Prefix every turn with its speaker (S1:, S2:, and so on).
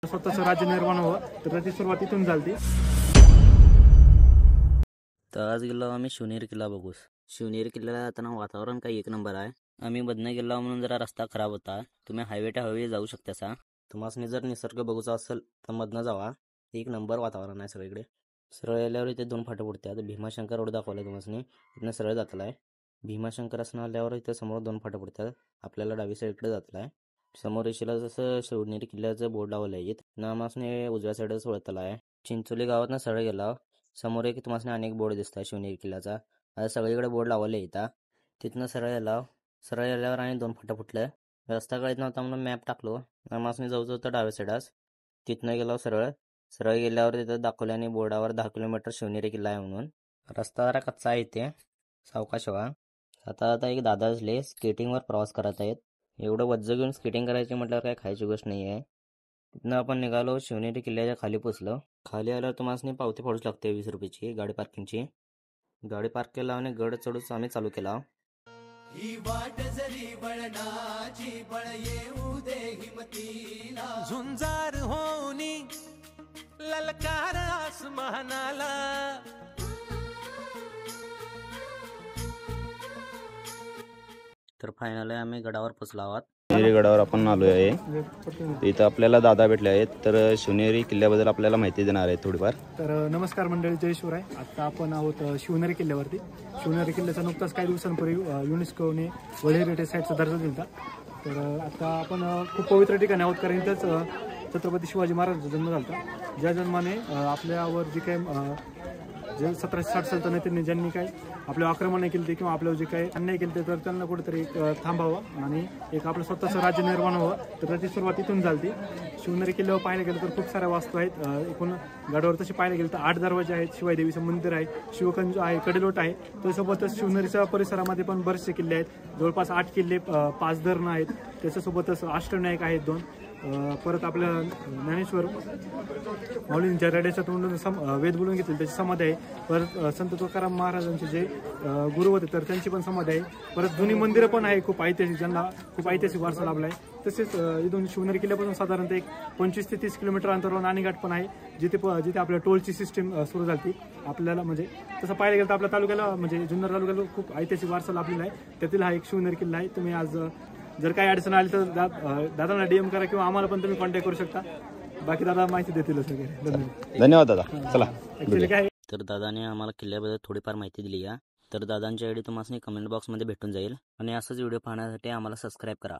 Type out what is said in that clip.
S1: स्वतःचं राज्य निर्माण व्हावं, तर त्याची सुरुवात इथून झाली.
S2: तर आज गेलो आम्ही शिवनेरी किल्ला बघू. शिवनेरी किल्ल्याला जाताना वातावरण काही एक नंबर आहे. आम्ही बदने गेलो म्हणून जरा रस्ता खराब होता. तुम्ही हायवे जाऊ शकता. तुम्हाला जर निसर्ग बघूचा असेल तर मधनं जावा. एक नंबर वातावरण आहे सगळीकडे. सरळ आल्यावर इथे 2 फाटे पडतात. भीमाशंकर रोड दाखवलाय तुम्हाला, इथनं सरळ जातला आहे. भीमाशंकर असं आल्यावर इथं समोर 2 फाटे पडतात. आपल्याला डावी साईडकडे जातला आहे. समोर रेषेला जसं शिवनेरी किल्ल्याचं बोर्ड लावलं आहे, नामासने उजव्या साईडच वळतला आहे. चिंचोली गावातनं सरळ गेला समोर एक तुम्हाला अनेक बोर्ड दिसतात शिवनेरी किल्ल्याचा. आता सगळीकडे बोर्ड लावले इथं. तिथनं सरळ आल्यावर आणि 2 फाटा फुटलं. रस्ता कळत नव्हता म्हणून मॅप टाकलो. नामासने जाऊ होतं डाव्या साईडास. तिथनं गेलो सरळ गेल्यावर तिथं दाखवल्याने बोर्डावर 10 किलोमीटर शिवनेरी किल्ला आहे म्हणून. रस्ता जरा कच्चा आहे इथे, सावकाश व्हा. आता एक दादा असले स्केटिंगवर प्रवास करत आहेत. एवढं वज्ज घेऊन स्केटिंग करायची म्हटल्यावर काय खायची गोष्ट नाही आहे. तिथनं आपण निघालो, शिवनेरी किल्ल्याच्या खाली पोचलो. खाली आल्यावर तुम्हाला पावती फाडूच लागते 20 रुपयाची गाडी पार्किंगची. गाडी पार्क केला आणि गड चढूच आम्ही चालू केला.
S3: ही वाट जरी बळणाची बळ येऊ दे हिमतीला, झुंजार होनी ललकार आसमानाला.
S2: तर फायनली आम्ही गडावर पोचलो आहोत.
S4: शिवनेरी गडावर आपण आलो आहे. इथं आपल्याला दादा भेटले आहेत, तर शिवनेरी किल्ल्याबद्दल आपल्याला माहिती देणार आहे थोडीफार.
S1: तर नमस्कार मंडळी, जय शिवराय. आता आपण आहोत शिवनेरी किल्ल्यावरती. शिवनेरी किल्ल्याचा नुकताच काही दिवसांपूर्वी युनेस्कोने वर्ल्ड हेरिटेज साईटचा दर्जा दिला. तर आता आपण खूप पवित्र ठिकाणी आहोत, कारण इथंच छत्रपती शिवाजी महाराजांचा जन्म झाला. ज्या जन्माने आपल्यावर जे काही जे 1760 सल्तनतीने ज्यांनी काही आपल्या आक्रमण केली किंवा आपल्यावर जे काही अन्याय केले तर त्यांना कुठेतरी थांबावं आणि एक आपलं स्वतःचं राज्य निर्माण व्हावं, तर त्याची सुरुवात इथून झाली. शिवनेरी किल्ल्यावर पाहायला गेलं तर खूप साऱ्या वास्तू आहेत. एकूण गडावर तसे पाहायला गेलं तर 8 दरवाजे आहेत. शिवाई देवीचं मंदिर आहे, शिवकंज आहे, कडेलोट आहे. त्यासोबतच शिवनेरीच्या परिसरामध्ये पण बरेचसे किल्ले आहेत. जवळपास 8 किल्ले, 5 धरणं आहेत. त्याच्यासोबतच अष्टविनायक आहेत 2. परत आपल्या ज्ञानेश्वर माऊलींच्या रड्याच्या तोंडून वेद बोलून घेतले त्याची समाधी आहे. परत संत तुकाराम महाराजांचे जे गुरु होते तर त्यांची पण समाधी आहे. परत जुनी मंदिरं पण आहे खूप ऐतिहासिक, ज्यांना खूप ऐतिहासिक वारसा लाभला आहे. तसेच इथून शिवनेरी किल्ल्यापासून साधारणतः एक 25 ते 30 किलोमीटर अंतरावर नाणेघाट पण आहे, जिथे आपल्या टोलची सिस्टीम सुरू झाली. आपल्याला म्हणजे तसं पाहायला गेलं तर आपल्या तालुक्याला म्हणजे जुन्नर तालुक्याला खूप ऐतिहासिक वारसा लाभलेला आहे. त्यातील हा एक शिवनेरी किल्ला आहे. तुम्ही आज जर काही अडचण आली तर दादांना DM करा किंवा आम्हाला पण तुम्ही कॉन्टॅक्ट करू शकता. बाकी दादा माहिती देतीलच वगैरे.
S4: धन्यवाद दादा. चला.
S1: काय
S2: तर दादाने आम्हाला किल्ल्याबद्दल थोडीफार माहिती दिली आहे. तर दादांची ID तुम्हाला कमेंट बॉक्समध्ये भेटून जाईल. आणि असंच व्हिडिओ पाहण्यासाठी आम्हाला सबस्क्राईब करा.